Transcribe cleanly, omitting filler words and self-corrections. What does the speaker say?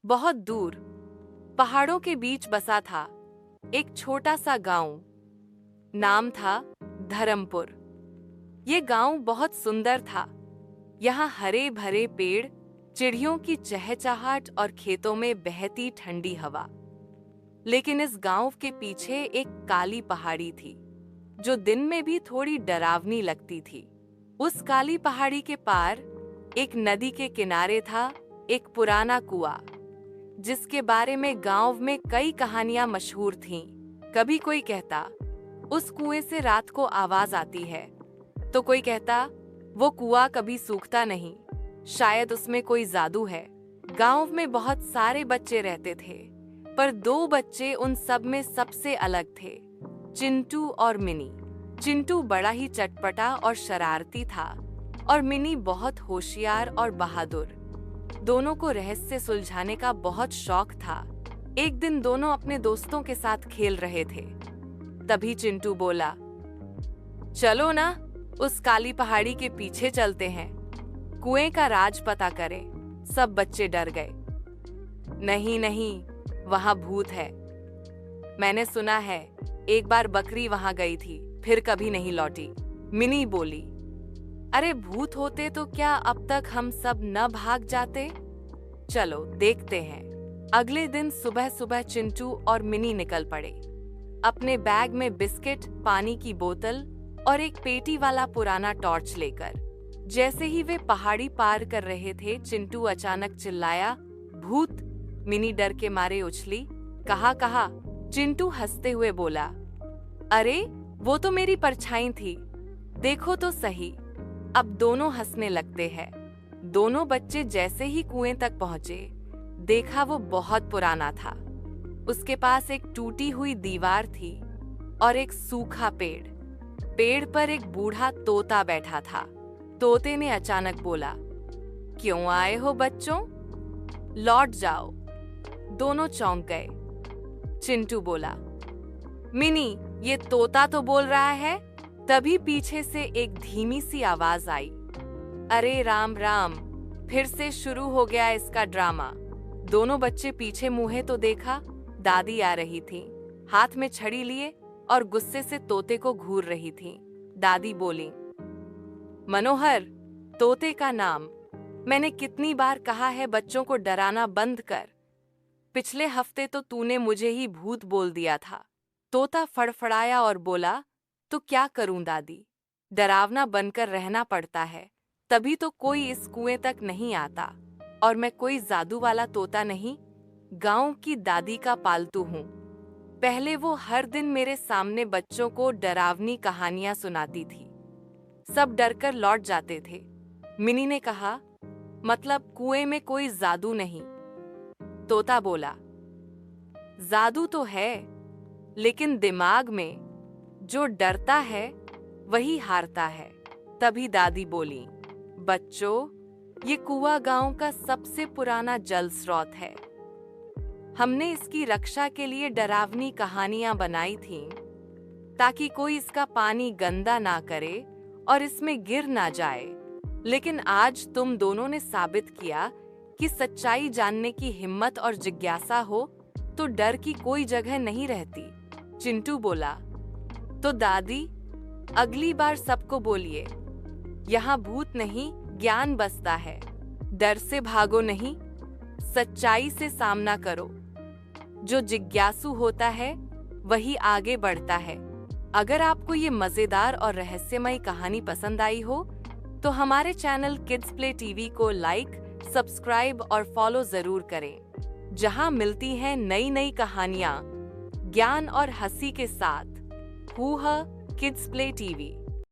बहुत दूर पहाड़ों के बीच बसा था एक छोटा सा गांव। नाम था धर्मपुर। ये गांव बहुत सुंदर था। यहाँ हरे भरे पेड़, चिड़ियों की चहचहाट और खेतों में बहती ठंडी हवा। लेकिन इस गांव के पीछे एक काली पहाड़ी थी जो दिन में भी थोड़ी डरावनी लगती थी। उस काली पहाड़ी के पार एक नदी के किनारे था एक पुराना कुआं, जिसके बारे में गांव में कई कहानियां मशहूर थीं। कभी कोई कहता उस कुएं से रात को आवाज आती है, तो कोई कहता वो कुआं कभी सूखता नहीं, शायद उसमें कोई जादू है। गांव में बहुत सारे बच्चे रहते थे, पर दो बच्चे उन सब में सबसे अलग थे, चिंटू और मिनी। चिंटू बड़ा ही चटपटा और शरारती था और मिनी बहुत होशियार और बहादुर। दोनों को रहस्य सुलझाने का बहुत शौक था। एक दिन दोनों अपने दोस्तों के साथ खेल रहे थे। तभी चिंटू बोला, चलो ना, उस काली पहाड़ी के पीछे चलते हैं, कुएं का राज पता करें। सब बच्चे डर गए। नहीं नहीं, वहां भूत है। मैंने सुना है, एक बार बकरी वहां गई थी, फिर कभी नहीं लौटी। मिनी बोली, अरे भूत होते तो क्या अब तक हम सब न भाग जाते? चलो देखते हैं। अगले दिन सुबह सुबह चिंटू और मिनी निकल पड़े, अपने बैग में बिस्किट, पानी की बोतल और एक पेटी वाला पुराना टॉर्च लेकर। जैसे ही वे पहाड़ी पार कर रहे थे, चिंटू अचानक चिल्लाया, भूत! मिनी डर के मारे उछली। कहा? चिंटू हंसते हुए बोला, अरे वो तो मेरी परछाई थी, देखो तो सही। अब दोनों हंसने लगते हैं। दोनों बच्चे जैसे ही कुएं तक पहुंचे, देखा वो बहुत पुराना था। उसके पास एक टूटी हुई दीवार थी और एक सूखा पेड़। पेड़ पर एक बूढ़ा तोता बैठा था। तोते ने अचानक बोला, क्यों आए हो बच्चों? लौट जाओ। दोनों चौंक गए। चिंटू बोला, मिनी, ये तोता तो बोल रहा है। तभी पीछे से एक धीमी सी आवाज आई, अरे राम राम, फिर से शुरू हो गया इसका ड्रामा। दोनों बच्चे पीछे मुहे तो देखा, दादी आ रही थी, हाथ में छड़ी लिए और गुस्से से तोते को घूर रही थी। दादी बोली, मनोहर, तोते का नाम। मैंने कितनी बार कहा है बच्चों को डराना बंद कर। पिछले हफ्ते तो तूने मुझे ही भूत बोल दिया था। तोता फड़फड़ाया और बोला, तो क्या करूं दादी, डरावना बनकर रहना पड़ता है, तभी तो कोई इस कुएं तक नहीं आता। और मैं कोई जादू वाला तोता नहीं, गांव की दादी का पालतू हूं। पहले वो हर दिन मेरे सामने बच्चों को डरावनी कहानियां सुनाती थी। सब डरकर लौट जाते थे। मिनी ने कहा, मतलब कुएं में कोई जादू नहीं? तोता बोला, जादू तो है, लेकिन दिमाग में। जो डरता है वही हारता है। तभी दादी बोली, बच्चों, ये कुआं गांव का सबसे पुराना जल स्रोत है। हमने इसकी रक्षा के लिए डरावनी कहानियां बनाई थीं, ताकि कोई इसका पानी गंदा ना करे और इसमें गिर ना जाए। लेकिन आज तुम दोनों ने साबित किया कि सच्चाई जानने की हिम्मत और जिज्ञासा हो तो डर की कोई जगह नहीं रहती। चिंटू बोला, तो दादी, अगली बार सबको बोलिए, यहाँ भूत नहीं, ज्ञान बसता है। डर से भागो नहीं, सच्चाई से सामना करो। जो जिज्ञासु होता है वही आगे बढ़ता है। अगर आपको ये मजेदार और रहस्यमय कहानी पसंद आई हो तो हमारे चैनल किड्स प्ले टीवी को लाइक, सब्सक्राइब और फॉलो जरूर करें, जहां मिलती हैं नई नई कहानियां, ज्ञान और हंसी के साथ। Kids play TV.